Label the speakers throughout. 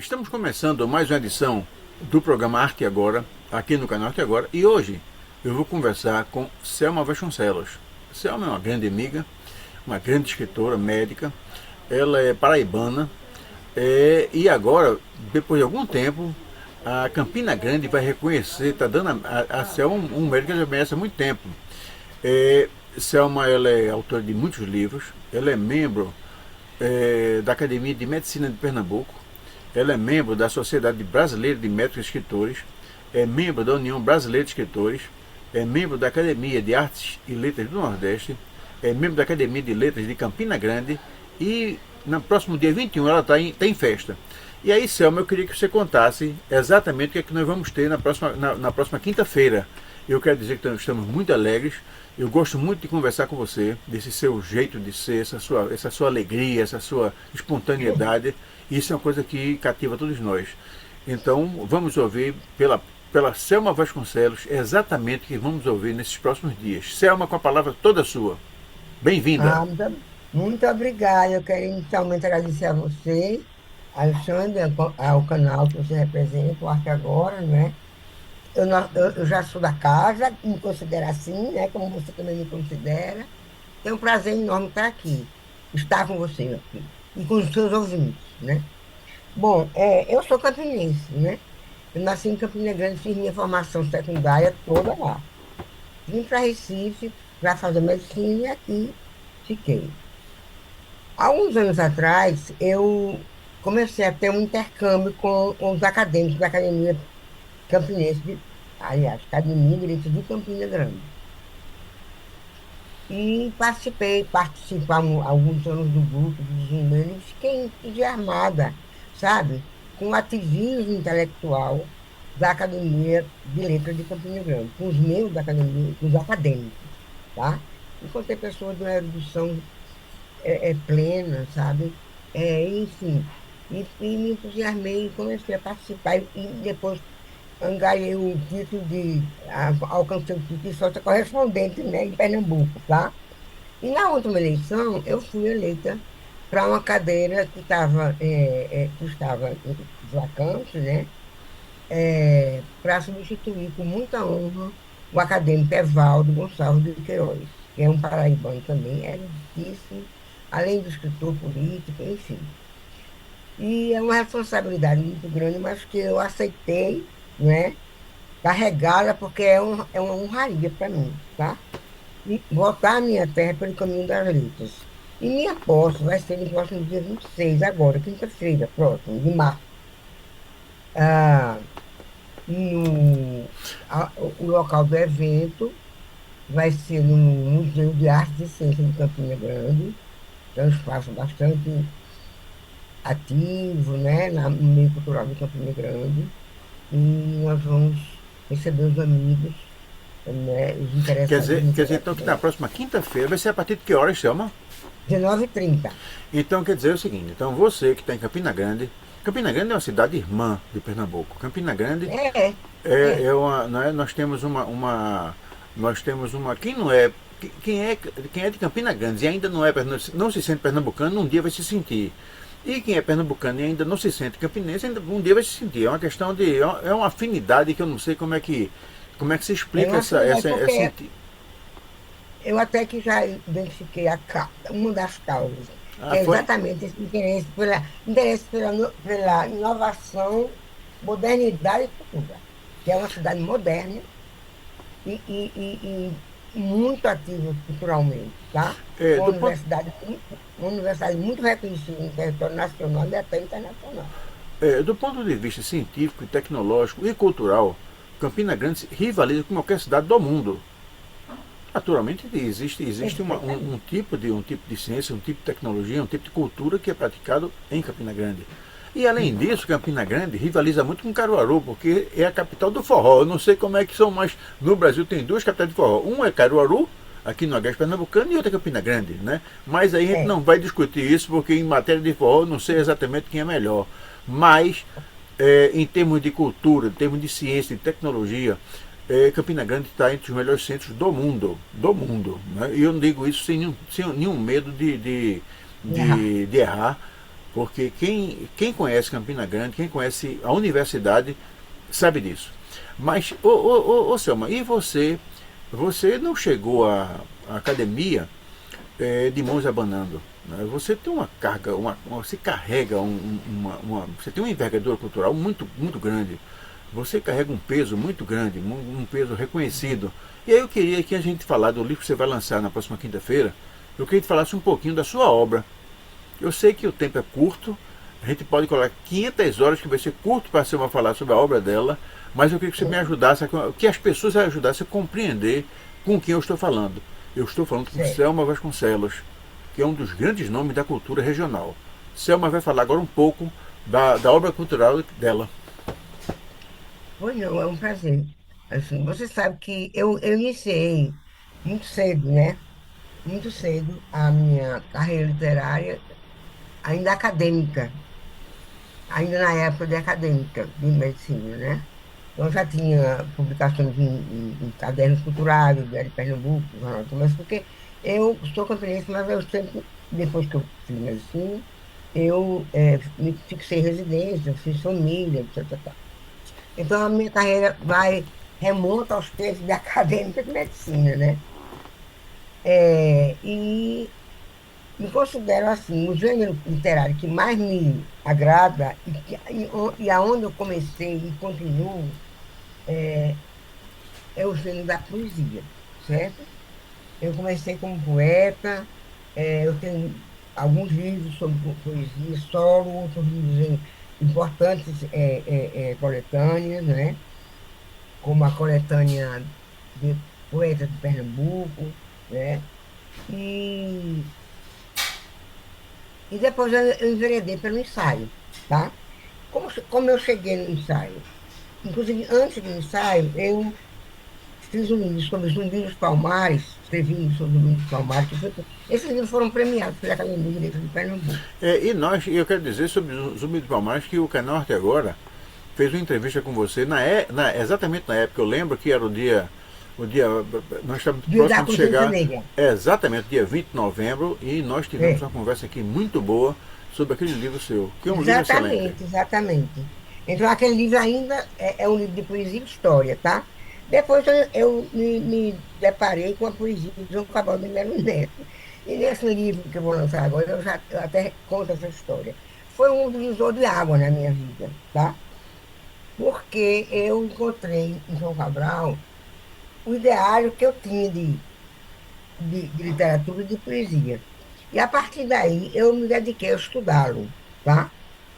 Speaker 1: Estamos começando mais uma edição do programa Arte Agora, aqui no canal Arte Agora, e hoje eu vou conversar com Selma Vasconcelos. Selma é uma grande amiga, uma grande escritora, médica, ela é paraibana, e agora, depois de algum tempo, a Campina Grande vai reconhecer, está dando a Selma um mérito que ela já merece há muito tempo. É, Selma ela é autora de muitos livros, ela é membro da Academia de Medicina de Pernambuco, ela é membro da Sociedade Brasileira de Médicos e Escritores, é membro da União Brasileira de Escritores, é membro da Academia de Artes e Letras do Nordeste, é membro da Academia de Letras de Campina Grande e no próximo dia 21 ela está em festa. E aí, Selma, eu queria que você contasse exatamente o que é que nós vamos ter na próxima quinta-feira. Eu quero dizer que estamos muito alegres. Eu gosto muito de conversar com você, desse seu jeito de ser, essa sua alegria, essa sua espontaneidade. Isso é uma coisa que cativa todos nós. Então, vamos ouvir pela Selma Vasconcelos exatamente o que vamos ouvir nesses próximos dias. Selma, com a palavra toda sua. Bem-vinda.
Speaker 2: Muito obrigada. Eu quero inicialmente agradecer a você, Alexandre, ao canal que você representa, o Arte Agora, né? Eu já sou da casa, me considero assim, né? Como você também me considera. É um prazer enorme estar aqui, estar com você aqui e com os seus ouvintes, né? Bom, eu sou campinense, né? Eu nasci em Campina Grande, fiz minha formação secundária toda lá. Vim para Recife para fazer medicina e aqui fiquei. Há uns anos atrás, eu comecei a ter um intercâmbio com os acadêmicos da Academia Campinense, aliás, Academia de Direito de Campina Grande. E participamos alguns anos do grupo dos Zoom, e fiquei entusiasmada, sabe, com o ativismo intelectual da Academia de Letras de Campina Grande, com os membros da academia, com os acadêmicos, tá? Encontrei pessoas de uma erudição plena, sabe? Enfim, e me entusiasmei e comecei a participar, e depois angariei o título alcancei o título de sócia correspondente, né, em Pernambuco, tá? E na última eleição, eu fui eleita para uma cadeira que estava vacante, né, para substituir com muita honra o acadêmico Evaldo Gonçalves de Queiroz, que é um paraibano também, eruditíssimo, além do escritor político, enfim. E é uma responsabilidade muito grande, mas que eu aceitei, né, carregá-la, porque é uma honraria para mim, tá? E voltar à minha terra pelo caminho das letras. E minha posse vai ser no próximo dia 26 agora, quinta-feira, próximo, de março. Ah, o local do evento vai ser no Museu de Arte e Ciência de Campina Grande, que é um espaço bastante ativo, né, no meio cultural de Campina Grande. E nós vamos receber os amigos, né, os interessados e
Speaker 1: Quer dizer então que na
Speaker 2: interessadas.
Speaker 1: próxima quinta-feira vai ser a partir de que horas, Selma?
Speaker 2: 19h30.
Speaker 1: Então quer dizer o seguinte, então você que está em Campina Grande é uma cidade irmã de Pernambuco. Campina Grande
Speaker 2: É,
Speaker 1: é
Speaker 2: é.
Speaker 1: uma, não é, nós temos uma, quem é de Campina Grande e ainda não se sente pernambucano, um dia vai se sentir. E quem é pernambucano e ainda não se sente campinense, ainda um dia vai se sentir. É uma questão de, é uma afinidade que eu não sei como é que se
Speaker 2: É
Speaker 1: explica
Speaker 2: uma afinidade, porque
Speaker 1: esse.
Speaker 2: eu até que já identifiquei uma das causas, que
Speaker 1: Ah,
Speaker 2: é
Speaker 1: foi?
Speaker 2: exatamente esse interesse pela inovação, modernidade e cultura, que é uma cidade moderna e muito ativa culturalmente, tá?
Speaker 1: É, do ponto,
Speaker 2: Uma universidade muito reconhecida no território nacional e até internacional.
Speaker 1: do ponto de vista científico, tecnológico e cultural, Campina Grande rivaliza com qualquer cidade do mundo. Naturalmente existe
Speaker 2: Perfeitamente.
Speaker 1: um tipo de ciência, um tipo de tecnologia, um tipo de cultura que é praticado em Campina Grande. E além
Speaker 2: Sim,
Speaker 1: disso, Campina Grande rivaliza muito com Caruaru, porque é a capital do forró. Eu não sei como é que são, mas no Brasil tem duas capitais de forró. Uma é Caruaru, aqui no Agreste Pernambucano, e outra é Campina Grande, né? Mas aí a gente
Speaker 2: é.
Speaker 1: não vai discutir isso, porque em matéria de forró eu não sei exatamente quem é melhor. Mas, em termos de cultura, em termos de ciência, de tecnologia, Campina Grande está entre os melhores centros do mundo, né? E eu não digo isso sem nenhum medo de errar, Porque quem conhece Campina Grande, quem conhece a universidade, sabe disso. Mas, ô Selma, e você? Você não chegou à academia de mãos abanando. Né? Você tem uma carga, você carrega você tem uma envergadura cultural muito grande. Você carrega um peso muito grande, um peso reconhecido. E aí eu queria que a gente falasse do livro que você vai lançar na próxima quinta-feira. Eu queria que falasse um pouquinho da sua obra. Eu sei que o tempo é curto, a gente pode colocar 500 horas, que vai ser curto para a falar sobre a obra dela, mas eu queria que você me ajudasse, que as pessoas ajudassem a compreender com quem eu estou falando. Eu estou falando com
Speaker 2: Certo.
Speaker 1: Selma Vasconcelos, que é um dos grandes nomes da cultura regional. Selma vai falar agora um pouco da obra cultural dela.
Speaker 2: Pois não, é um prazer. Assim, você sabe que eu iniciei muito cedo, né? Muito cedo a minha carreira literária, ainda acadêmica, ainda na época de acadêmica, de medicina, né? Então, eu já tinha publicações em cadernos culturais, do Diário de Pernambuco, Jornal do Comércio, porque eu sou camponesa, mas eu sempre, depois que eu fiz medicina, eu me fixei em residência, fiz família, etc. Então, a minha carreira remonta aos tempos de acadêmica de medicina, né? E me considero, assim, o gênero literário que mais me agrada e aonde eu comecei e continuo é o gênero da poesia, certo? Eu comecei como poeta, eu tenho alguns livros sobre poesia solo, outros livros importantes, coletâneas, né? Como a coletânea de poetas de Pernambuco, né? E, e depois eu enveredei pelo ensaio, tá? Como eu cheguei no ensaio? Inclusive, antes do ensaio, eu fiz um livro sobre Zumbi dos Palmares, escrevi um livro sobre Zumbi dos Palmares, esses livros foram premiados pela Academia de Letras de Pernambuco.
Speaker 1: Eu quero dizer sobre o Zumbi dos Palmares que o Canorte agora fez uma entrevista com você, exatamente na época, eu lembro que era o dia, nós estamos
Speaker 2: Dia da
Speaker 1: próximos de
Speaker 2: Consciência
Speaker 1: chegar,
Speaker 2: Negra.
Speaker 1: exatamente dia 20 de novembro, e nós tivemos
Speaker 2: É.
Speaker 1: uma conversa aqui muito boa sobre aquele livro seu, que é um livro excelente.
Speaker 2: Exatamente, exatamente. Então, aquele livro ainda é um livro de poesia e história, tá? Depois eu me deparei com a poesia de João Cabral de Melo Neto. E nesse livro que eu vou lançar agora, eu até conto essa história. Foi um divisor de água na minha vida, tá? Porque eu encontrei em João Cabral o ideário que eu tinha de literatura e de poesia. E a partir daí eu me dediquei a estudá-lo, tá?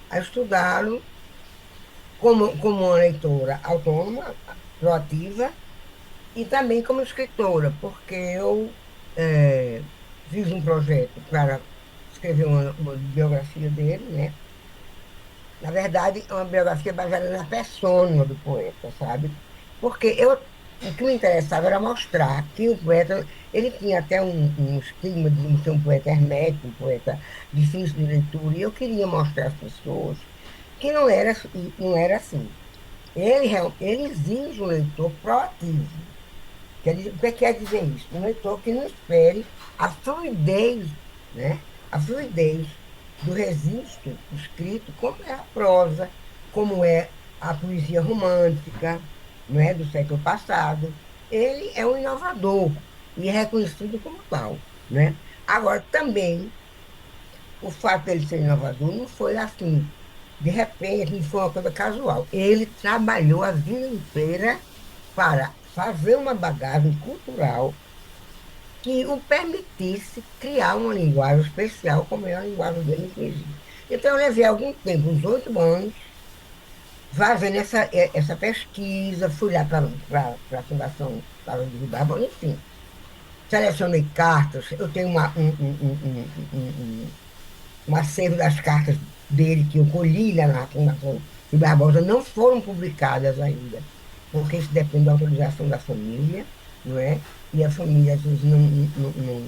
Speaker 2: A estudá-lo como uma leitora autônoma, proativa, e também como escritora, porque eu fiz um projeto para escrever uma biografia dele, né? Na verdade, é uma biografia baseada na persona do poeta, sabe? Porque o que me interessava era mostrar que o poeta, ele tinha até um estigma de ser um poeta hermético, um poeta difícil de leitura, e eu queria mostrar às pessoas que não era assim. Ele exige um leitor proativo. O que quer dizer isso? Um leitor que não espere a fluidez, né? A fluidez do registro escrito, como é a prosa, como é a poesia romântica, não é, do século passado. Ele é um inovador e é reconhecido como tal, né? Agora, também, o fato dele ser inovador não foi assim, de repente, não foi uma coisa casual. Ele trabalhou a vida inteira para fazer uma bagagem cultural que o permitisse criar uma linguagem especial, como é a linguagem dele em poesia. Então, eu levei algum tempo, uns 8 anos, fazendo essa pesquisa, fui lá para a Fundação Casa de Barbosa, enfim, selecionei cartas, eu tenho um acervo das cartas dele que eu colhi lá na Fundação de Barbosa, não foram publicadas ainda, porque isso depende da autorização da família, não é? E a família, às vezes, não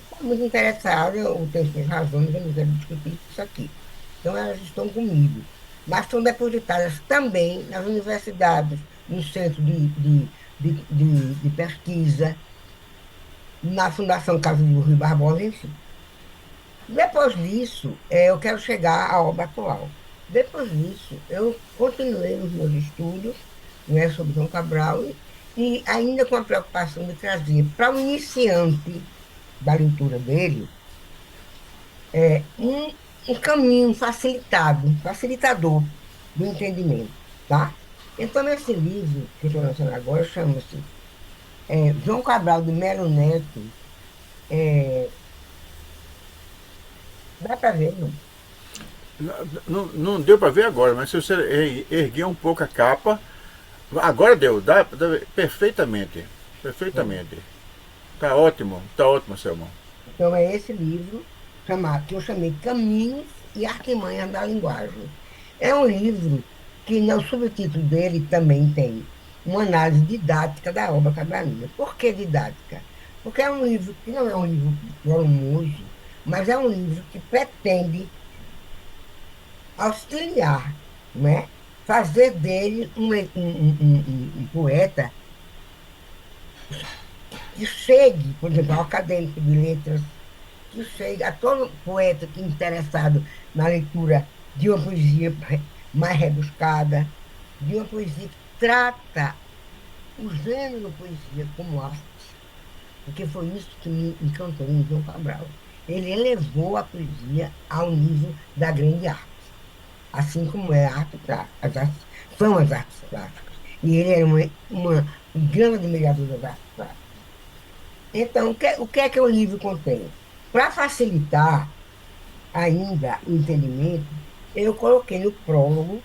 Speaker 2: está muito interessada, ou tem suas razões, eu não quero discutir isso aqui. Então, elas estão comigo. Mas são depositadas também nas universidades, no centro de pesquisa, na Fundação Casa de Rui Barbosa, enfim. Depois disso, eu quero chegar à obra atual. Depois disso, eu continuei os meus estudos, né, sobre João Cabral, e ainda com a preocupação de trazer para o iniciante da leitura dele um caminho facilitador do entendimento, tá? Então, esse livro que eu estou lançando agora chama-se João Cabral de Melo Neto. Dá para ver, não?
Speaker 1: Não deu para ver agora, mas se você erguer um pouco a capa, agora deu, dá perfeitamente.
Speaker 2: Pronto.
Speaker 1: Perfeitamente. Tá ótimo, Selma.
Speaker 2: Então, é esse livro chamado, que eu chamei Caminhos e Artimanhas da Linguagem. É um livro que, no subtítulo dele, também tem uma análise didática da obra cabalina. Por que didática? Porque é um livro que não é um livro volumoso, mas é um livro que pretende auxiliar, né? Fazer dele um poeta que chegue, por exemplo, ao acadêmico de letras, que chegue a todo poeta que é interessado na leitura de uma poesia mais rebuscada, de uma poesia que trata o gênero poesia como arte, porque foi isso que me encantou em João Cabral. Ele elevou a poesia ao nível da grande arte, assim como é a arte plástica, são as artes plásticas. E ele era um grande admirador das artes plásticas. Então, o que é que o livro contém? Para facilitar ainda o entendimento, eu coloquei no prólogo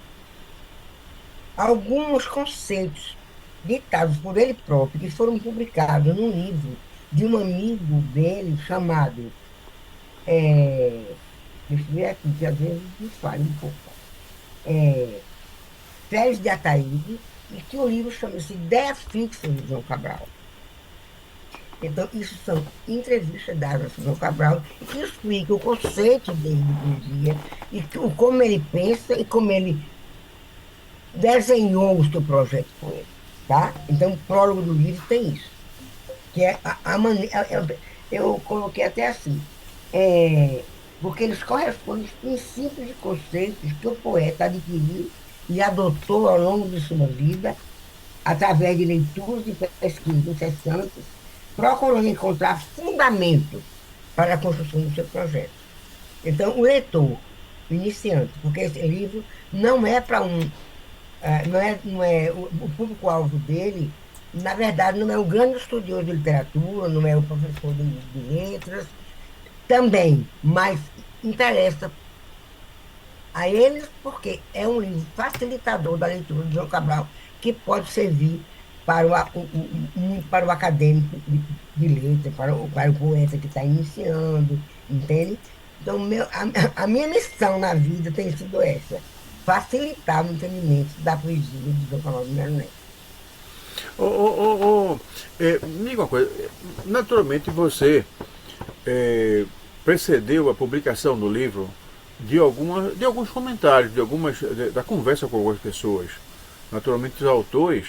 Speaker 2: alguns conceitos ditados por ele próprio, que foram publicados num livro de um amigo dele chamado, deixa eu ver aqui, que às vezes me falha um pouco, é, Félix de Ataíde, e que o livro chama-se Ideias Fixas de João Cabral. Então, isso são entrevistas dadas a João Cabral que explicam o conceito dele de poesia e como ele pensa e como ele desenhou o seu projeto com ele, tá? Então, o prólogo do livro tem isso, que é a maneira... Eu coloquei até assim, porque eles correspondem aos princípios e conceitos que o poeta adquiriu e adotou ao longo de sua vida, através de leituras e pesquisas incessantes, procurando encontrar fundamento para a construção do seu projeto. Então, o leitor, o iniciante, porque esse livro não é para não é o público-alvo dele, na verdade, não é o grande estudioso de literatura, não é o professor de letras, também, mas interessa a eles porque é um livro facilitador da leitura de João Cabral, que pode servir para para o acadêmico de letras, para o poeta que está iniciando, entende? Então, a minha missão na vida tem sido essa, facilitar o entendimento da poesia de João Cabral de Melo Neto.
Speaker 1: Me diga uma coisa, naturalmente você é, precedeu a publicação do livro de alguns comentários, da conversa com algumas pessoas. Naturalmente os autores,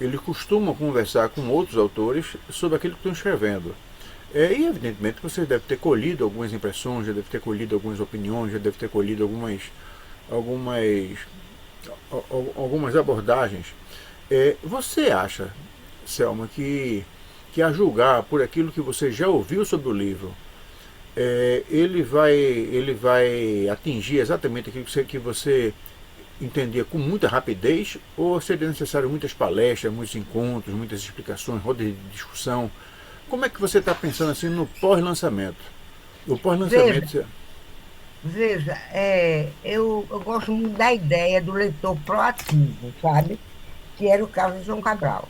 Speaker 1: eles costumam conversar com outros autores sobre aquilo que estão escrevendo. E evidentemente você deve ter colhido algumas impressões, já deve ter colhido algumas opiniões, já deve ter colhido algumas, algumas abordagens. Você acha, Selma, que a julgar por aquilo que você já ouviu sobre o livro, ele vai atingir exatamente aquilo que você entendia com muita rapidez, ou seria necessário muitas palestras, muitos encontros, muitas explicações, rodas de discussão? Como é que você está pensando assim no pós-lançamento? O
Speaker 2: Veja,
Speaker 1: pós-lançamento.
Speaker 2: veja, eu gosto muito da ideia do leitor proativo, sabe? Que era o caso de João Cabral.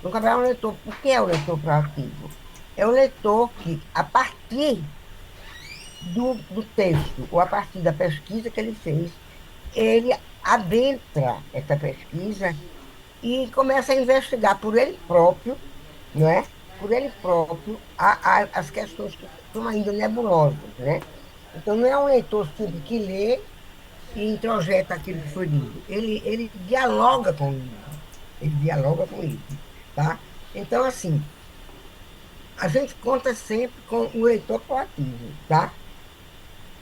Speaker 2: João Cabral é um leitor, por que é o leitor proativo? É o leitor que, a partir do texto, ou a partir da pesquisa que ele fez, ele adentra essa pesquisa e começa a investigar por ele próprio, não é? Por ele próprio, as questões que são ainda nebulosas, né? Então, não é um leitor simples que lê e introjeta aquilo que foi lido. Ele dialoga com o livro. Ele dialoga com o livro, tá? Então, assim, a gente conta sempre com o leitor proativo, tá?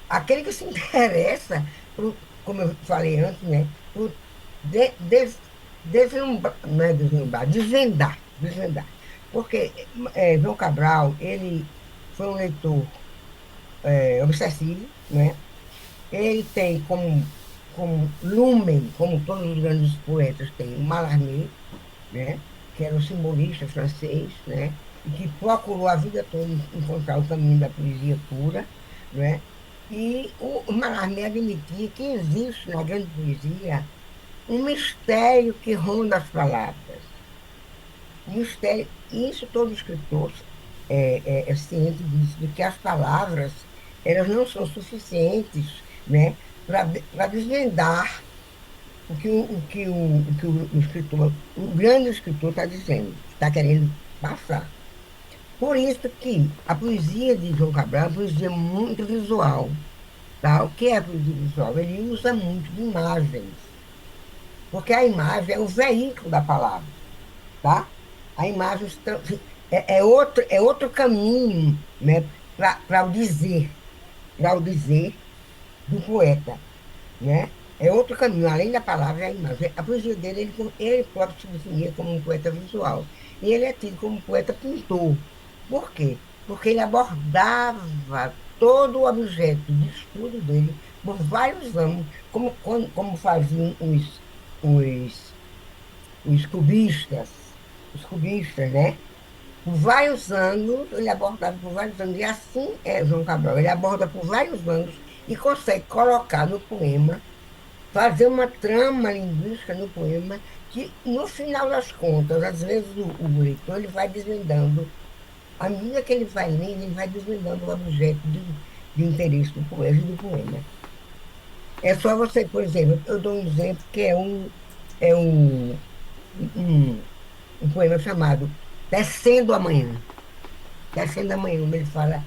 Speaker 2: aquele que se interessa, como eu falei antes, né, por não é deslumbrar, desvendar. Porque João Cabral, ele foi um leitor obsessivo, né? Ele tem como lumen, como todos os grandes poetas têm, o Mallarmé, né? Que era um simbolista francês, né? E que procurou a vida toda encontrar o caminho da poesia pura, né? E o Mallarmé admitia que existe na grande poesia um mistério que ronda as palavras. Um mistério, isso todo escritor é ciente disso, de que as palavras elas não são suficientes, né, para desvendar o escritor, o grande escritor está dizendo, está querendo passar. Por isso que a poesia de João Cabral é uma poesia muito visual. Tá? O que é a poesia visual? Ele usa muito de imagens, porque a imagem é o veículo da palavra. Tá? A imagem é outro caminho, né, para o dizer do poeta, né? É outro caminho, além da palavra, é a imagem. A poesia dele, ele próprio se definia como um poeta visual. E ele é tido como um poeta pintor. Por quê? Porque ele abordava todo o objeto de estudo dele por vários anos, como faziam os, os os cubistas, né? Por vários anos, ele abordava por vários anos, e assim é João Cabral, ele aborda por vários anos e consegue colocar no poema, fazer uma trama linguística no poema, que no final das contas, às vezes o leitor ele vai desvendando, à medida que ele vai lendo, ele vai desvendando o objeto de interesse do poeta e do poema. É só você, por exemplo, eu dou um exemplo que é um, um poema chamado Descendo Amanhã. Descendo Amanhã, onde ele fala.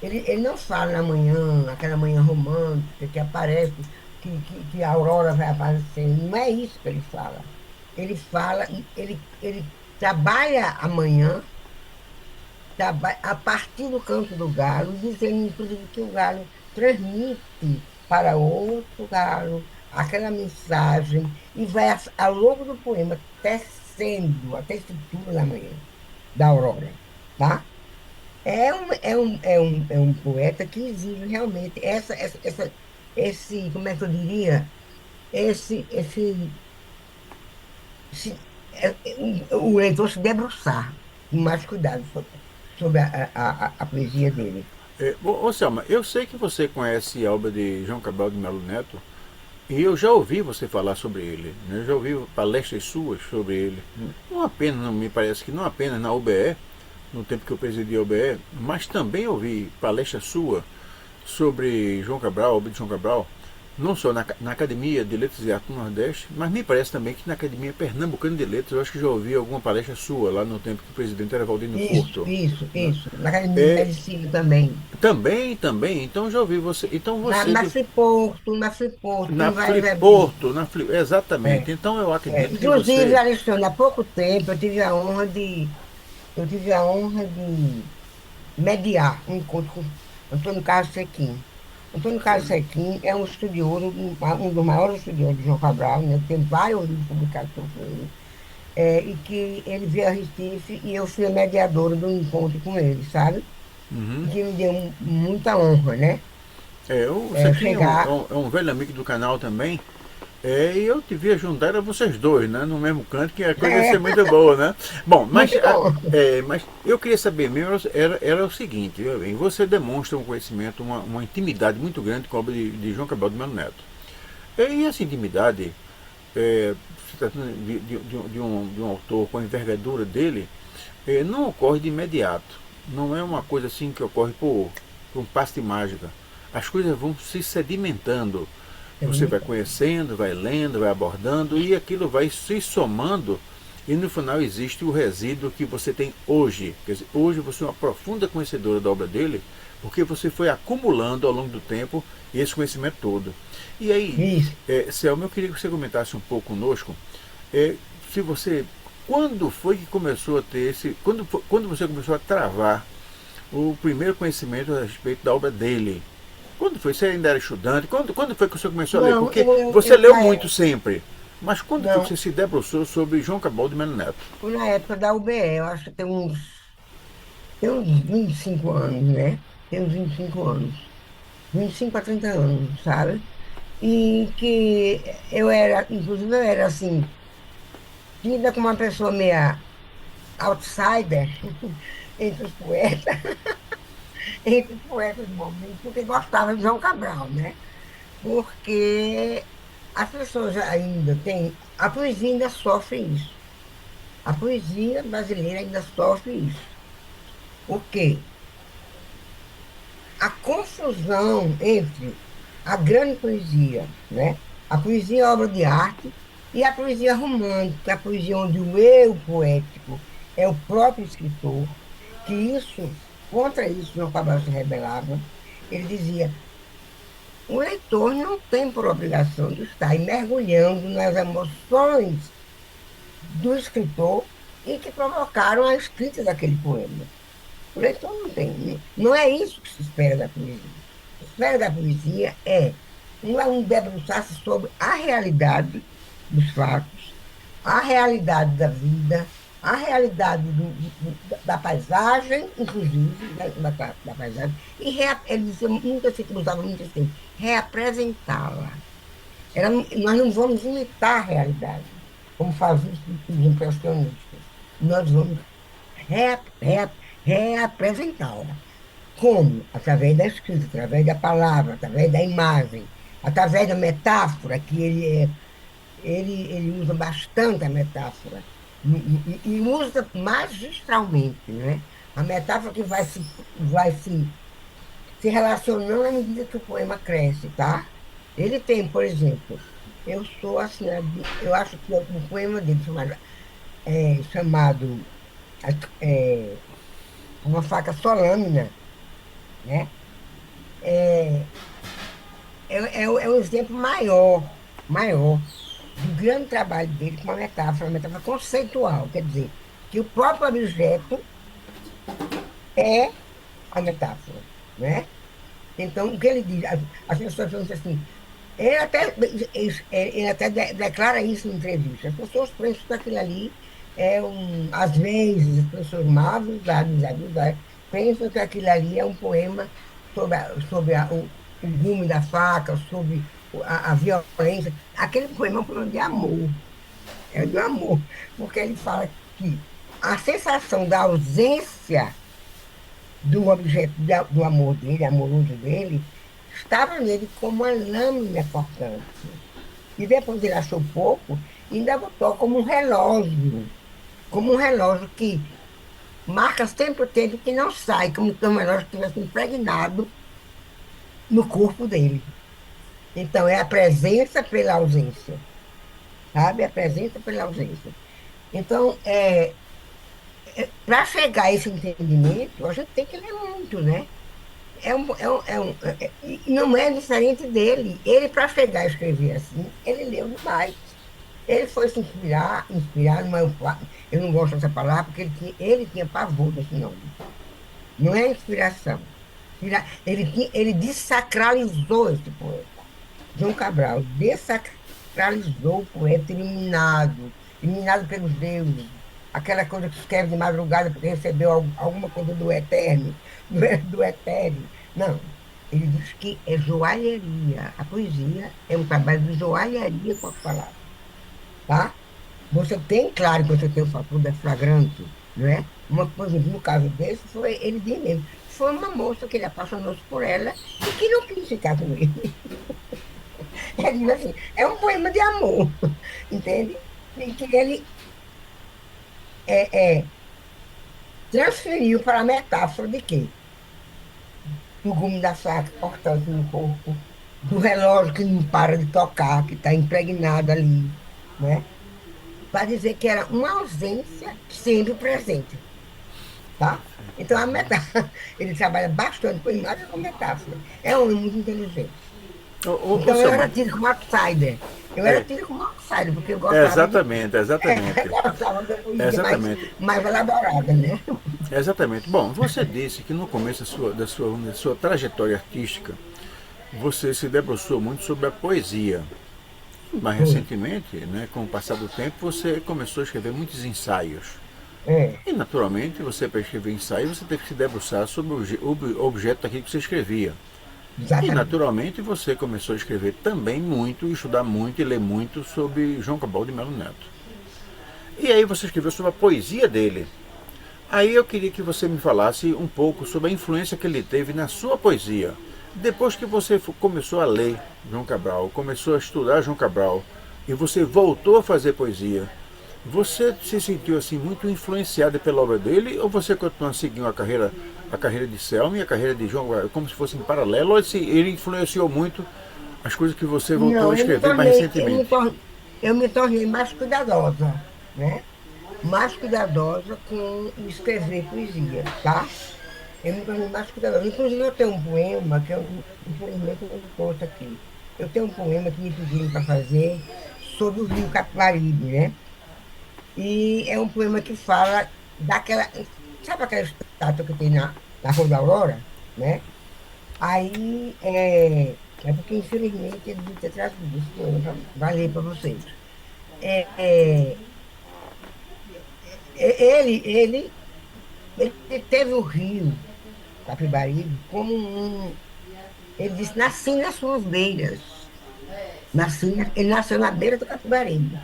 Speaker 2: Ele não fala na manhã, aquela manhã romântica que aparece, que a aurora vai aparecendo. Não é isso que ele fala. Ele fala, ele trabalha amanhã a partir do canto do galo, dizendo, inclusive, que o galo transmite para outro galo aquela mensagem e vai ao longo do poema tecendo a tessitura da manhã, da aurora, tá? É um poeta que exige realmente como é que eu diria? Esse, o leitor se debruçar com mais cuidado sobre a poesia dele.
Speaker 1: Ô Selma, eu sei que você conhece a obra de João Cabral de Melo Neto e eu já ouvi você falar sobre ele, né? Eu já ouvi palestras suas sobre ele. Não apenas, não, me parece que não apenas na UBE, no tempo que eu presidi a UBE, mas também ouvi palestra sua sobre João Cabral, a obra de João Cabral, não só na Academia de Letras e Artes do Nordeste, mas me parece também que na Academia Pernambucana de Letras, eu acho que já ouvi alguma palestra sua lá no tempo que o presidente era Valdino Porto. Né?
Speaker 2: Isso. Na Academia de Medicina também.
Speaker 1: Também, então já ouvi você. Então você.
Speaker 2: Na
Speaker 1: Friporto, exatamente.
Speaker 2: É,
Speaker 1: Então eu acredito que
Speaker 2: Inclusive,
Speaker 1: você.
Speaker 2: Alexandre, há pouco tempo eu tive a honra de mediar um encontro com Antônio Carlos Sequim. Antônio Carlos Sequim é um estudioso, um dos maiores estudiosos de João Cabral, né? Tem vários livros publicados sobre ele, e que ele veio a Recife e eu fui a mediadora do encontro com ele, sabe? E
Speaker 1: Uhum.
Speaker 2: que me deu muita honra, né?
Speaker 1: Você tinha
Speaker 2: Chegar.
Speaker 1: é um velho amigo do canal também. E eu devia juntar era vocês dois, né? No mesmo canto, que a coisa ia ser
Speaker 2: É,
Speaker 1: muito boa, né? Bom,
Speaker 2: muito bom.
Speaker 1: mas eu queria saber mesmo, era o seguinte, viu bem, você demonstra um conhecimento, uma intimidade muito grande com a obra de João Cabral de Melo Neto. E essa intimidade, se tratando de um autor com a envergadura dele, não ocorre de imediato. Não é uma coisa assim que ocorre por um passe de mágica. As coisas vão se sedimentando. Você vai conhecendo, vai lendo, vai abordando e aquilo vai se somando e no final existe o resíduo que você tem hoje. Quer dizer, hoje você é uma profunda conhecedora da obra dele porque você foi acumulando ao longo do tempo esse conhecimento todo. E aí,
Speaker 2: Isso.
Speaker 1: Selma, eu queria que você comentasse um pouco conosco se você, quando foi que começou a ter quando você começou a travar o primeiro conhecimento a respeito da obra dele? Quando foi? Você ainda era estudante? Quando foi que você começou a ler?
Speaker 2: Não,
Speaker 1: Porque você leu muito sempre. Mas quando foi que
Speaker 2: não,
Speaker 1: você se debruçou sobre João Cabral de Melo Neto?
Speaker 2: foi na época da UBE, eu acho que tem uns 25 anos, né? Tem uns 25 anos. 25 a 30 anos, sabe? E que eu era, inclusive eu era assim, tida como uma pessoa meia outsider entre os poetas, entre os poetas do momento, porque gostava de João Cabral, né? Porque as pessoas ainda têm, a poesia ainda sofre isso. A poesia brasileira ainda sofre isso. Por quê? A confusão entre a grande poesia, né? A poesia é obra de arte e a poesia romântica, a poesia onde o eu poético é o próprio escritor, que isso, contra isso, João Cabral se rebelava. Ele dizia: o leitor não tem por obrigação de estar mergulhando nas emoções do escritor e que provocaram a escrita daquele poema. O leitor não tem. Não é isso que se espera da poesia. O que se espera da poesia é um debruçar-se sobre a realidade dos fatos, a realidade da vida, a realidade da paisagem, inclusive, da paisagem, e ele dizia muitas vezes, usava muito assim, reapresentá-la. Nós não vamos imitar a realidade, como faziam os impressionistas. Nós vamos rea- rea- reapresentá-la. Como? Através da escrita, através da palavra, através da imagem, através da metáfora, que ele usa bastante a metáfora, e usa magistralmente, né? A metáfora que vai se relacionando à medida que o poema cresce, tá? Ele tem, por exemplo, eu sou assim, eu acho que o poema dele chamado é, Uma Faca Só Lâmina, né? É, é um exemplo maior do grande trabalho dele com uma metáfora conceitual, quer dizer, que o próprio objeto é a metáfora, né? Então, o que ele diz, as pessoas falam assim, ele até declara isso em entrevista. As pessoas pensam que aquilo ali às vezes, as pessoas mal avisadas, pensam que aquilo ali é um poema sobre o gume da faca, sobre a violência. Aquele poema é um poema de amor, é do amor, porque ele fala que a sensação da ausência do objeto do amor dele, amoroso dele, estava nele como uma lâmina cortante. E depois ele achou pouco e ainda botou como um relógio que marca sempre o tempo que não sai, como se um relógio estivesse impregnado no corpo dele. Então, é a presença pela ausência, sabe? A presença pela ausência. Então, para chegar a esse entendimento, a gente tem que ler muito, né? E não é diferente dele. Ele, para chegar a escrever assim, ele leu demais. Ele foi se inspirar numa, eu não gosto dessa palavra, porque ele tinha pavor desse nome. Não é inspiração. Ele desacralizou esse poeta. João Cabral desacralizou o poeta iluminado pelos deuses. Aquela coisa que escreve de madrugada porque recebeu alguma coisa do eterno, do etéreo. Não. Ele diz que é joalheria. A poesia é um trabalho de joalheria com as palavras, tá? Você tem, claro que você tem o fator deflagrante, não é? Por exemplo, no caso desse, foi ele diz mesmo. Foi uma moça que ele apaixonou-se por ela e que não quis ficar com ele. Ele diz assim, é um poema de amor, entende? E que ele é, é, transferiu para a metáfora de quê? Do gume da faca cortante no corpo, do relógio que não para de tocar, que está impregnado ali, né? Para dizer que era uma ausência sempre presente, tá? Então, a metáfora, ele trabalha bastante com imagem e com metáfora. É um homem muito inteligente.
Speaker 1: Ô,
Speaker 2: Então, eu era
Speaker 1: Selma,
Speaker 2: tido como outsider. Eu era
Speaker 1: é,
Speaker 2: tido como outsider, porque eu gostava
Speaker 1: exatamente,
Speaker 2: eu gostava da poesia
Speaker 1: exatamente.
Speaker 2: mais elaborada, né?
Speaker 1: Exatamente. Bom, você disse que no começo da sua trajetória artística, você se debruçou muito sobre a poesia. Mais
Speaker 2: Foi.
Speaker 1: recentemente, né, com o passar do tempo, você começou a escrever muitos ensaios.
Speaker 2: É,
Speaker 1: E, naturalmente, você, para escrever ensaio, você teve que se debruçar sobre o objeto daquilo que você escrevia. E,
Speaker 2: exatamente.
Speaker 1: naturalmente, você começou a escrever também muito, estudar muito e ler muito sobre João Cabral de Melo Neto. E aí você escreveu sobre a poesia dele. Aí eu queria que você me falasse um pouco sobre a influência que ele teve na sua poesia. Depois que você começou a ler João Cabral, começou a estudar João Cabral, e você voltou a fazer poesia, você se sentiu assim muito influenciada pela obra dele, ou você continua seguindo a carreira de Selma e a carreira de João Cabral como se fosse em paralelo, ou se ele influenciou muito as coisas que você voltou a
Speaker 2: Não,
Speaker 1: escrever mais recentemente?
Speaker 2: eu me tornei mais cuidadosa, né? Mais cuidadosa com escrever poesia, tá? Eu me tornei mais cuidadosa. Inclusive, eu tenho um poema que eu, infelizmente, eu não trouxe aqui. Eu tenho um poema que me pediram para fazer sobre o rio Capibaribe, né? E é um poema que fala daquela. Sabe aquela estátua que tem na Rua da Aurora, né? Aí, é porque, infelizmente, ele devia ter trazido esse poema para ler para vocês. É, é, ele, ele teve o rio Capibaribe como um. Ele disse: nasci nas suas beiras. Ele nasceu na beira do Capibaribe.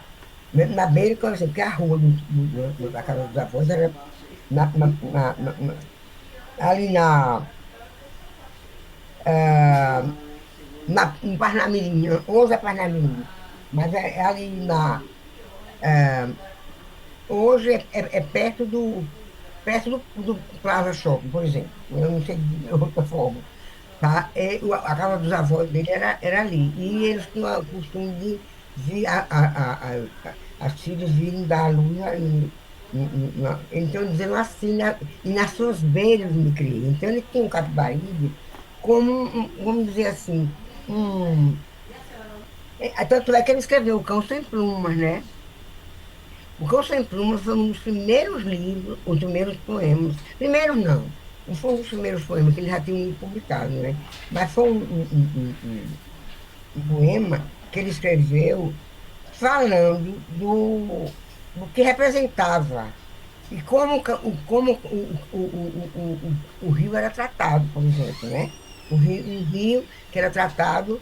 Speaker 2: Na beira, porque a rua da casa dos avós era na, na, na, na, na- ali ah, em Parnamirim, hoje é Parnamirim, mas é ali hoje é perto do Plaza Shopping, por exemplo. Eu não sei de outra forma. Tá? A casa dos avós dele era ali. E eles tinham o costume de vir, as filhas virem dar a luz ali. Então, dizendo assim, e nas suas beiras me criei. Então, ele tinha um Capibaribe como, vamos dizer assim, um. Tanto é que ele escreveu O Cão Sem Plumas, né? O Cão Sem Plumas foi um dos primeiros livros, os primeiros poemas. Primeiros não, não foi um dos primeiros poemas que ele já tinha publicado, né? Mas foi um poema que ele escreveu falando do que representava e como, como o rio era tratado, por exemplo, né? Um rio que era tratado,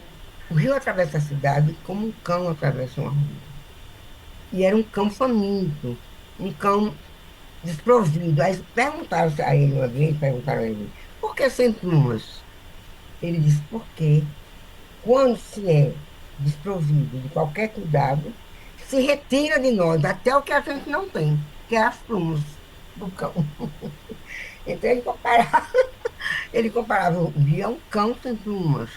Speaker 2: o rio atravessa a cidade como um cão atravessa uma rua. E era um cão faminto, um cão desprovido. Aí perguntaram a ele uma vez, perguntaram a ele, por que sem plumas? Ele disse, porque quando se é desprovido de qualquer cuidado, se retira de nós até o que a gente não tem, que é as plumas do cão. Então ele comparava o dia a um cão sem plumas.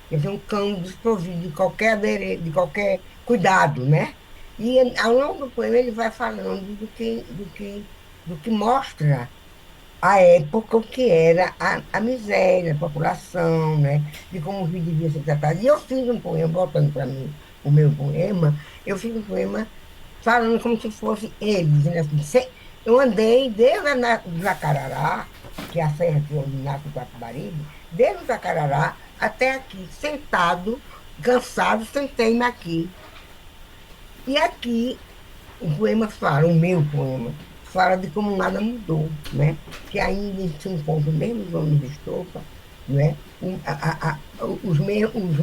Speaker 2: Quer dizer, um cão desprovido de qualquer de qualquer cuidado, né? E ao longo do poema ele vai falando do que mostra a época, o que era a miséria, a população, né? De como o rio devia ser tratado. E eu fiz um poema, voltando para mim, o meu poema, eu fiz um poema falando como se fosse ele, dizendo assim, eu andei desde o Jacarará, que é a serra que onde nasce o Capibaribe, desde o Jacarará até aqui, sentado, cansado, sentei-me aqui. E aqui o poema fala, o meu poema, fala de como nada mudou, né? Que ainda se encontra os mesmos homens de estopa, né? Os mesmos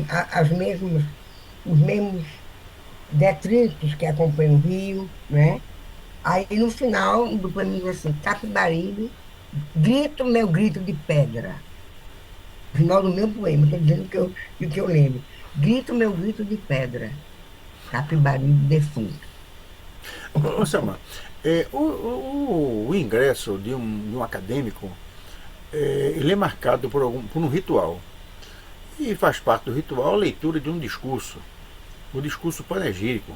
Speaker 2: detritos que acompanham o rio, né? Aí no final do poema diz assim, Capibaribe, grito meu grito de pedra. No final do meu poema, estou dizendo que eu lembro. Grito meu grito de pedra, Capibaribe defunto.
Speaker 1: Ô, Selma, o ingresso de um acadêmico, ele é marcado por um ritual. E faz parte do ritual a leitura de um discurso, o discurso panegírico.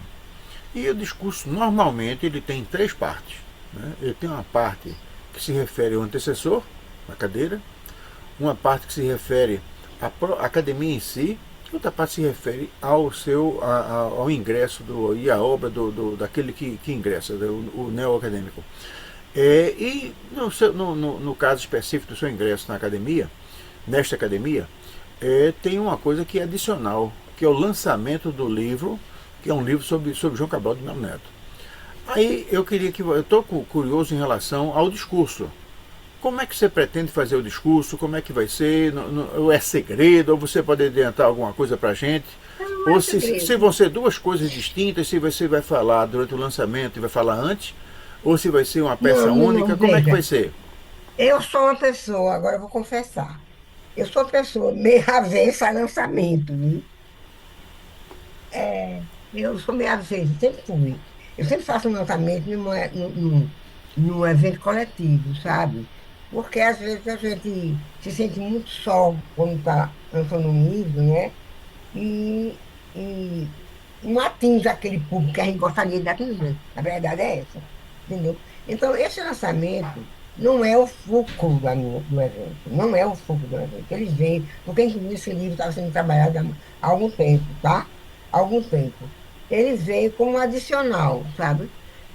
Speaker 1: E o discurso, normalmente, ele tem três partes. Né? Ele tem uma parte que se refere ao antecessor, na cadeira, uma parte que se refere à academia em si, e outra parte se refere ao ingresso e à obra daquele que ingressa, o neo-acadêmico. E no caso específico do seu ingresso na academia, nesta academia, tem uma coisa que é adicional, que é o lançamento do livro, que é um livro sobre João Cabral de Melo Neto. Aí eu queria que eu estou curioso em relação ao discurso. Como é que você pretende fazer o discurso? Como é que vai ser? Ou é segredo? Ou você pode adiantar alguma coisa para a gente?
Speaker 2: Não é
Speaker 1: Ou se
Speaker 2: segredo.
Speaker 1: vão ser duas coisas distintas, se você vai falar durante o lançamento e vai falar antes, ou se vai ser uma peça
Speaker 2: Não, não, não,
Speaker 1: única, como é que vai
Speaker 2: veja.
Speaker 1: ser?
Speaker 2: Eu sou uma pessoa, agora eu vou confessar. Eu sou uma pessoa meio avessa a lançamento, viu? Eu sou meio avessa, sempre fui. Eu sempre faço um lançamento num evento coletivo, sabe? Porque às vezes a gente se sente muito só quando está lançando um livro, né? E não atinge aquele público que a gente gostaria de atingir. A verdade é essa, entendeu? Então, esse lançamento não é o fulcro do evento, não é o fulcro do evento. Eles veem, porque inclusive esse livro estava sendo trabalhado há algum tempo, tá? Há algum tempo. Eles veem como um adicional, sabe?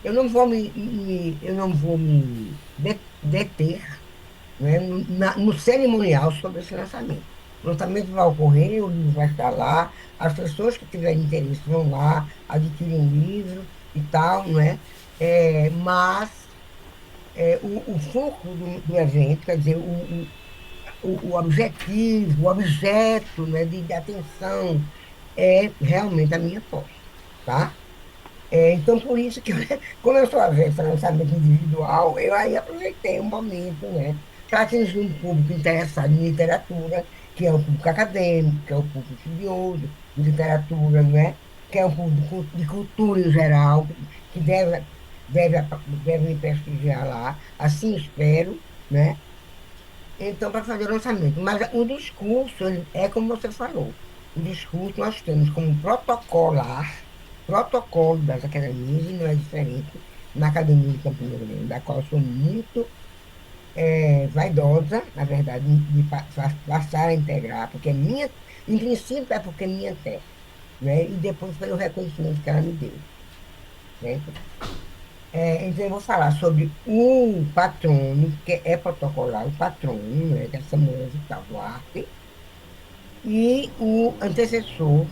Speaker 2: Eu não vou me deter, né, no cerimonial sobre esse lançamento. O lançamento vai ocorrer, o livro vai estar lá, as pessoas que tiverem interesse vão lá, adquirem o livro e tal, não é? Mas o foco do evento, quer dizer, o objetivo, o objeto, né, de atenção é realmente a minha posse, tá? Então, por isso que, como eu sou avessa a lançamento individual, eu aí aproveitei um momento, né, para atingir um público interessado em literatura, que é o público acadêmico, que é o público estudioso de literatura, né, que é o público de cultura em geral, que deve me prestigiar lá, assim espero, né? Então, para fazer o lançamento. Mas o discurso, ele é como você falou. O discurso nós temos como protocolar, protocolo das academias, e não é diferente na Academia de Campina Grande, da qual eu sou muito vaidosa, na verdade, de passar a integrar, porque é minha, em princípio é porque é minha terra, né? E depois pelo reconhecimento que ela me deu, certo? Então, eu vou falar sobre o patrono, que é protocolar, o patrono, né, que é Samuel Vital Duarte, e o antecessor,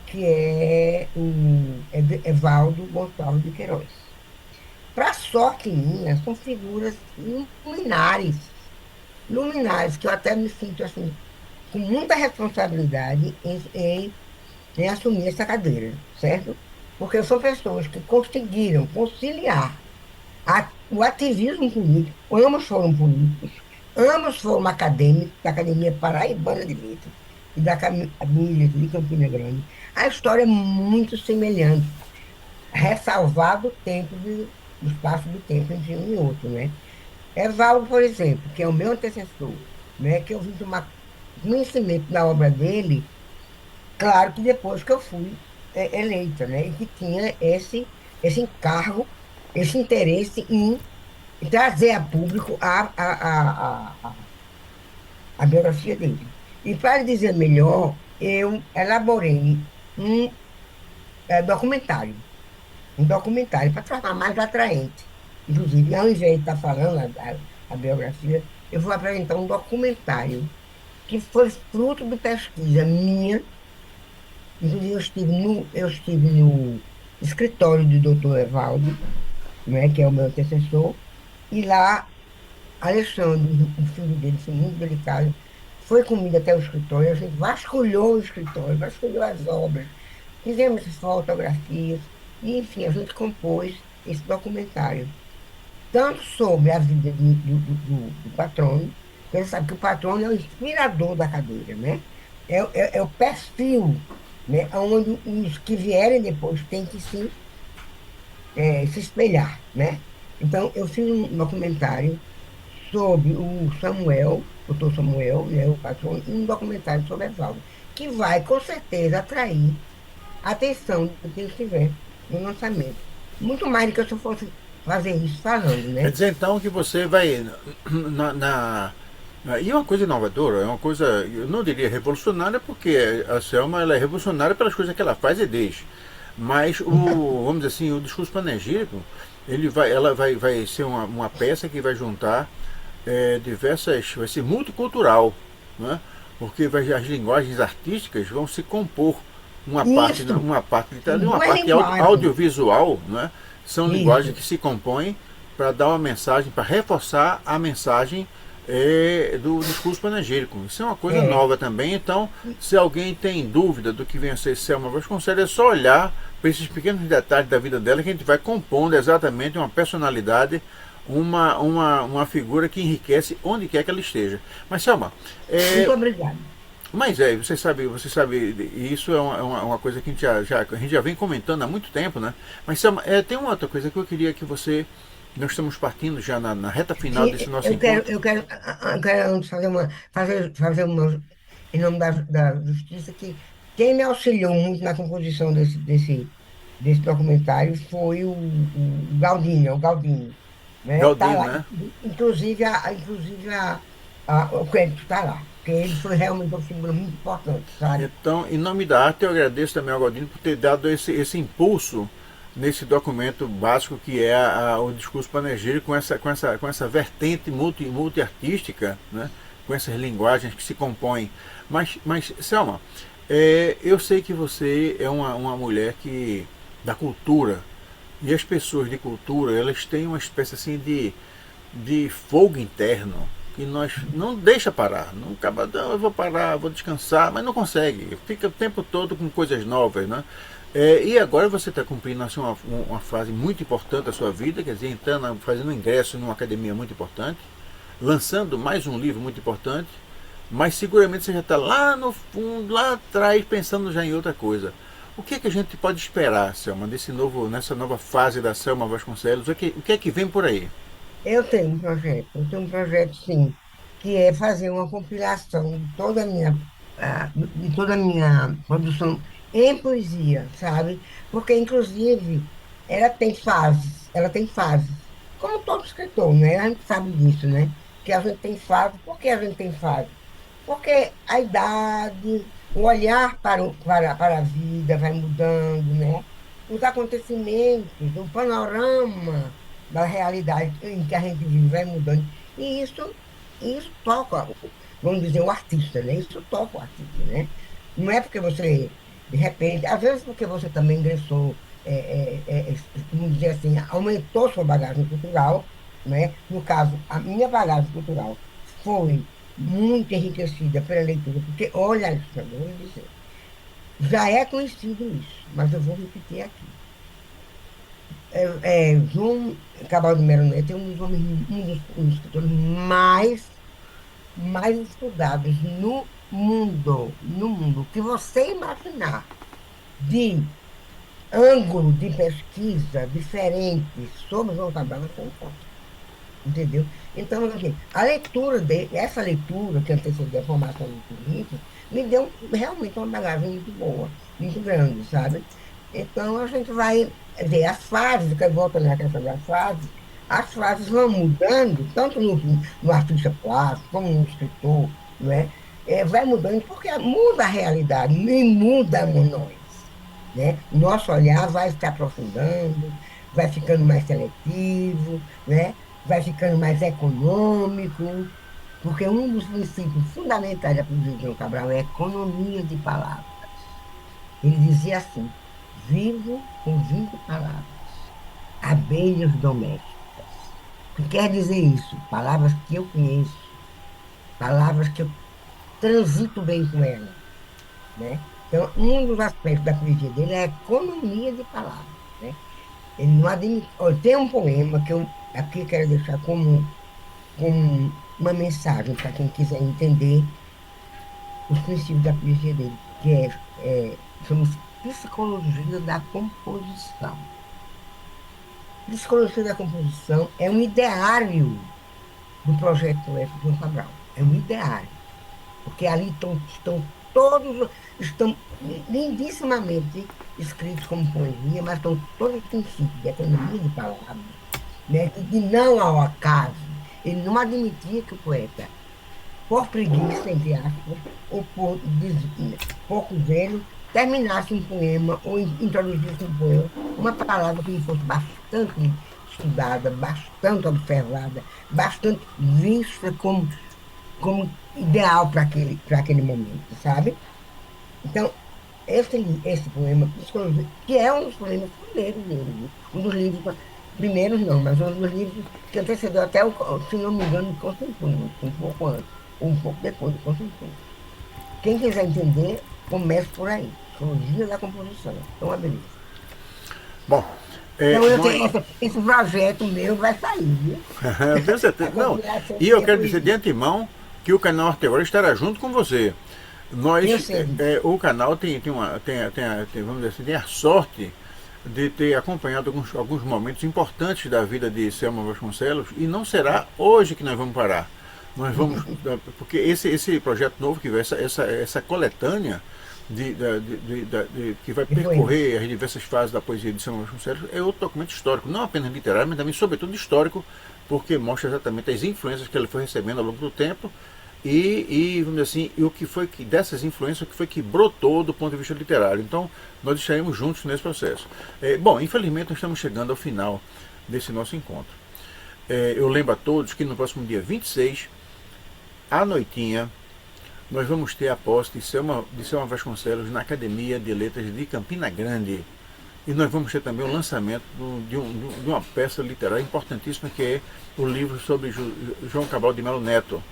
Speaker 2: que é o Evaldo Gonçalves de Queiroz. Para sorte minha, são figuras luminares, luminares, que eu até me sinto assim, com muita responsabilidade em assumir essa cadeira, certo? Porque são pessoas que conseguiram conciliar o ativismo político, ambos foram políticos, ambos foram acadêmicos, da Academia Paraibana de Letras e da Academia de Campina Grande. A história é muito semelhante, ressalvado o espaço do tempo entre um e outro, né? Evaldo, por exemplo, que é o meu antecessor, né, que eu vim tomar conhecimento da obra dele, claro que depois que eu fui eleita, né, e que tinha esse encargo, esse interesse em trazer a público a biografia dele. E para dizer melhor, eu elaborei um documentário, um documentário para tornar mais atraente. Inclusive, ao invés de estar falando a biografia, eu vou apresentar um documentário que foi fruto de pesquisa minha. Inclusive, eu estive no escritório do doutor Evaldo, né, que é o meu antecessor, e lá Alexandre, o filho dele, foi muito delicado, foi comigo até o escritório, a gente vasculhou o escritório, vasculhou as obras, fizemos fotografias, e, enfim, a gente compôs esse documentário, tanto sobre a vida do patrono, porque você sabe que o patrono é o inspirador da cadeira, né? É o perfil, né, onde os que vierem depois têm que se espelhar, né? Então, eu fiz um documentário sobre o Samuel, o doutor Samuel, né, o patrão, e um documentário sobre Evaldo, que vai, com certeza, atrair a atenção de quem estiver no lançamento. Muito mais do que se eu fosse fazer isso falando,
Speaker 1: Quer
Speaker 2: né?
Speaker 1: dizer então que você vai e é uma coisa inovadora, é uma coisa, eu não diria revolucionária, porque a Selma ela é revolucionária pelas coisas que ela faz e deixa. Mas vamos dizer assim, o discurso panegírico, vai ser uma peça que vai juntar diversas, vai ser multicultural, né? porque as linguagens artísticas vão se compor
Speaker 2: Isso,
Speaker 1: uma parte literária e
Speaker 2: são
Speaker 1: uma
Speaker 2: duas
Speaker 1: parte
Speaker 2: linguagens.
Speaker 1: audiovisual, né? São linguagens
Speaker 2: Isso,
Speaker 1: que se compõem para dar uma mensagem, para reforçar a mensagem do discurso panegírico. Isso é uma coisa
Speaker 2: é.
Speaker 1: nova também, então se alguém tem dúvida do que vem a ser Selma Vasconcelos, é só olhar para esses pequenos detalhes da vida dela que a gente vai compondo exatamente uma personalidade, uma figura que enriquece onde quer que ela esteja. Mas Selma,
Speaker 2: Muito
Speaker 1: é,
Speaker 2: obrigada.
Speaker 1: mas você sabe, e isso é uma coisa que a gente já vem comentando há muito tempo, né? Mas Selma, tem uma outra coisa que eu queria que você. Nós estamos partindo já na reta final
Speaker 2: Sim,
Speaker 1: desse nosso encontro.
Speaker 2: eu quero antes fazer uma, em nome da justiça, que quem me auxiliou muito na composição desse documentário foi o Galdino, o Galdino, né? Tá
Speaker 1: Galdino,
Speaker 2: lá,
Speaker 1: né?
Speaker 2: o crédito está lá, porque ele foi realmente uma figura muito importante, sabe?
Speaker 1: Então, em nome da arte, eu agradeço também ao Galdino por ter dado esse impulso nesse documento básico que é o discurso panegírico com essa vertente multiartística, né? Com essas linguagens que se compõem. Mas Selma, eu sei que você é uma mulher da cultura, e as pessoas de cultura, elas têm uma espécie assim de fogo interno que nós não deixa parar. Não acaba, não, eu vou parar, vou descansar, mas não consegue. Fica o tempo todo com coisas novas, né? E agora você está cumprindo assim, uma fase muito importante da sua vida, quer dizer, entrando, fazendo um ingresso numa academia muito importante, lançando mais um livro muito importante, mas seguramente você já está lá no fundo, lá atrás, pensando já em outra coisa. O que é que a gente pode esperar, Selma, nessa nova fase da Selma Vasconcelos? O que é que vem por aí?
Speaker 2: Eu tenho um projeto, sim, que é fazer uma compilação de toda a minha produção em poesia, sabe? Porque, inclusive, ela tem fases, como todo escritor, né? A gente sabe disso, né? Que a gente tem fases. Por que a gente tem fases? Porque a idade, o olhar para a vida vai mudando, né? Os acontecimentos, o panorama da realidade em que a gente vive vai mudando. E isso toca, vamos dizer, o artista, né? Isso toca o artista, né? Não é porque você, de repente, às vezes porque você também ingressou, vamos dizer assim, aumentou sua bagagem cultural, né? No caso, a minha bagagem cultural foi muito enriquecida pela leitura, porque, olha, Alexandre, eu vou lhe dizer, já é conhecido isso, mas eu vou repetir aqui. João Cabral de Melo Neto é um dos escritores mais estudados no mundo, que você imaginar, de ângulo de pesquisa diferente sobre João Cabral, você encontra. Entendeu? Então, assim, essa leitura que antecedeu a formação do livro, me deu realmente uma bagagem muito boa, muito grande, sabe? Então, a gente vai ver as fases, que eu volto na questão das fases, as fases vão mudando, tanto no artista plástico, como no escritor, não é? Vai mudando, porque muda a realidade, nem mudamos nós, né? O nosso olhar vai se aprofundando, vai ficando mais seletivo, né? Vai ficando mais econômico, porque um dos princípios fundamentais da poesia de João Cabral é a economia de palavras. Ele dizia assim: vivo com 20 palavras, abelhas domésticas. O que quer dizer isso? Palavras que eu conheço, palavras que eu transito bem com elas, né? Então, um dos aspectos da poesia dele é a economia de palavras, né? Ele não admite. Olha, tem um poema que eu aqui quero deixar como uma mensagem para quem quiser entender os princípios da poesia dele, que chama-se Psicologia da Composição. Psicologia da Composição é um ideário do projeto poético de João Cabral. É um ideário, porque ali estão lindissimamente escritos como poesia, mas estão todos os princípios de economia de palavras, né? De não ao acaso. Ele não admitia que o poeta, por preguiça, entre aspas, ou por pouco zelo, terminasse um poema ou introduzisse um poema, uma palavra que fosse bastante estudada, bastante observada, bastante vista como como ideal para aquele momento, sabe? Então, esse poema, Psicologia, que é um dos poemas primeiros dele, viu? Um dos livros, primeiros não, mas um dos livros que antecedeu até, se não me engano, o Constantino, um pouco antes, ou um pouco depois do Constantino. Quem quiser entender, comece por aí. Psicologia da composição. É uma beleza.
Speaker 1: Bom,
Speaker 2: Então,
Speaker 1: nós,
Speaker 2: esse projeto meu vai sair, viu?
Speaker 1: eu tenho certeza.
Speaker 2: A
Speaker 1: Não,
Speaker 2: compilação
Speaker 1: e
Speaker 2: que
Speaker 1: eu
Speaker 2: é
Speaker 1: quero dizer de
Speaker 2: poesia.
Speaker 1: antemão que o canal Arte Agora estará junto com você.
Speaker 2: Eu
Speaker 1: Nós,
Speaker 2: sei disso.
Speaker 1: o canal vamos dizer assim, tem a sorte de ter acompanhado alguns momentos importantes da vida de Selma Vasconcelos e não será hoje que nós vamos parar. Nós vamos, porque esse projeto novo que vai, essa coletânea que vai
Speaker 2: De poemas.
Speaker 1: percorrer as diversas fases da poesia de Selma Vasconcelos é outro documento histórico, não apenas literário, mas também, sobretudo, histórico, porque mostra exatamente as influências que ele foi recebendo ao longo do tempo vamos dizer assim, e o que foi que dessas influências, o que foi que brotou do ponto de vista literário. Então, nós estaremos juntos nesse processo. Bom, infelizmente, nós estamos chegando ao final desse nosso encontro. Eu lembro a todos que no próximo dia 26, à noitinha, nós vamos ter a posse de Selma Vasconcelos na Academia de Letras de Campina Grande. E nós vamos ter também o lançamento de uma peça literária importantíssima que é o livro sobre João Cabral de Melo Neto.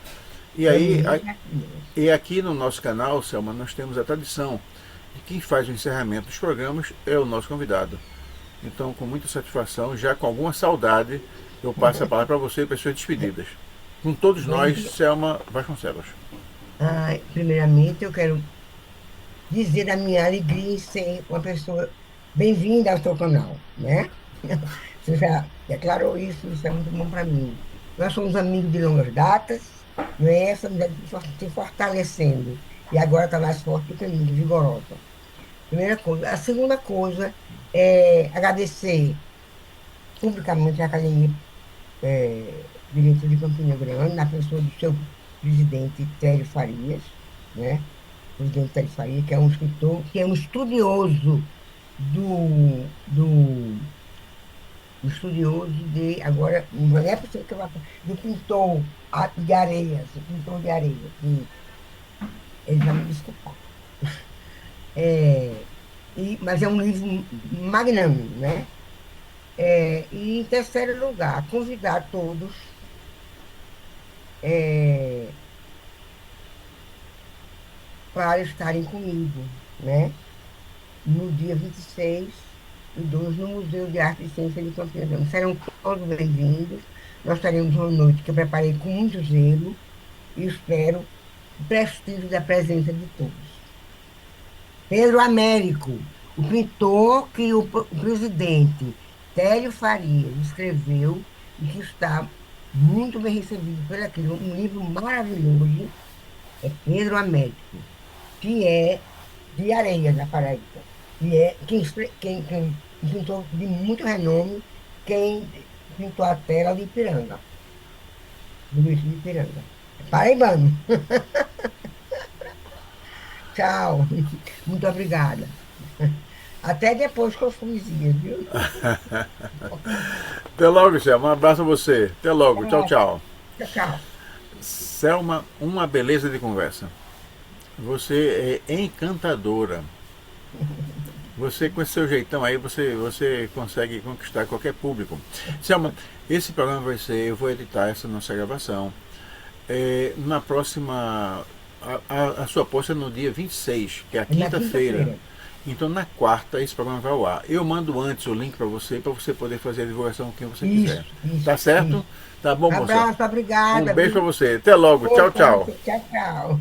Speaker 1: E aí,
Speaker 2: Também já fiz.
Speaker 1: e aqui no nosso canal, Selma, nós temos a tradição de quem faz o encerramento dos programas é o nosso convidado. Então, com muita satisfação, já com alguma saudade, eu passo a palavra para você e para as suas despedidas. Com todos nós,
Speaker 2: Bem,
Speaker 1: Selma Vasconcelos.
Speaker 2: primeiramente, eu quero dizer a minha alegria em ser uma pessoa bem-vinda ao seu canal, né? Você já declarou isso é muito bom para mim. Nós somos amigos de longas datas, não é? Essa amizade se fortalecendo. E agora está mais forte do que nunca, vigorosa. Primeira coisa. A segunda coisa é agradecer publicamente a Academia de Letras de Campina Grande, na pessoa do seu presidente Télio Farias, né? Presidente Télio Farias, que é um escritor, que é um estudioso do estudioso de, agora, não é possível que eu vá, do pintor de areias, o pintor de areias, ele vai me desculpar. É, mas é um livro magnânimo, né? E, em terceiro lugar, convidar todos é, para estarem comigo, né? No dia 26/2, no Museu de Arte e Ciência de Campina Grande. Serão todos bem-vindos. Nós teremos uma noite que eu preparei com muito zelo e espero o prestígio da presença de todos. Pedro Américo, o pintor que o presidente Télio Farias escreveu e que está muito bem recebido por aqui, um livro maravilhoso, é Pedro Américo, que é de Areia, na Paraíba. E é um pintor de muito renome, quem pintou a tela de Ipiranga, do Luiz de Ipiranga. É paraibano. Tchau. Muito obrigada. Até depois com as poesias, viu?
Speaker 1: Até logo, Selma. Um abraço a você. Até logo. Tchau, tchau.
Speaker 2: Tchau, tchau.
Speaker 1: Selma, uma beleza de conversa. Você é encantadora. Você, com esse seu jeitão aí, você consegue conquistar qualquer público. Selma, esse programa vai ser, eu vou editar essa nossa gravação. Na próxima, a sua posta é no dia 26, que é a
Speaker 2: É na
Speaker 1: quinta-feira.
Speaker 2: quinta-feira.
Speaker 1: Então, na quarta, esse programa vai ao ar. Eu mando antes o link para você poder fazer a divulgação com quem você quiser. Tá certo?
Speaker 2: Isso.
Speaker 1: Tá bom, moça?
Speaker 2: Abraço,
Speaker 1: Um
Speaker 2: obrigada,
Speaker 1: beijo para
Speaker 2: viu?
Speaker 1: você. Até logo. Tchau, tchau.
Speaker 2: Tchau, tchau.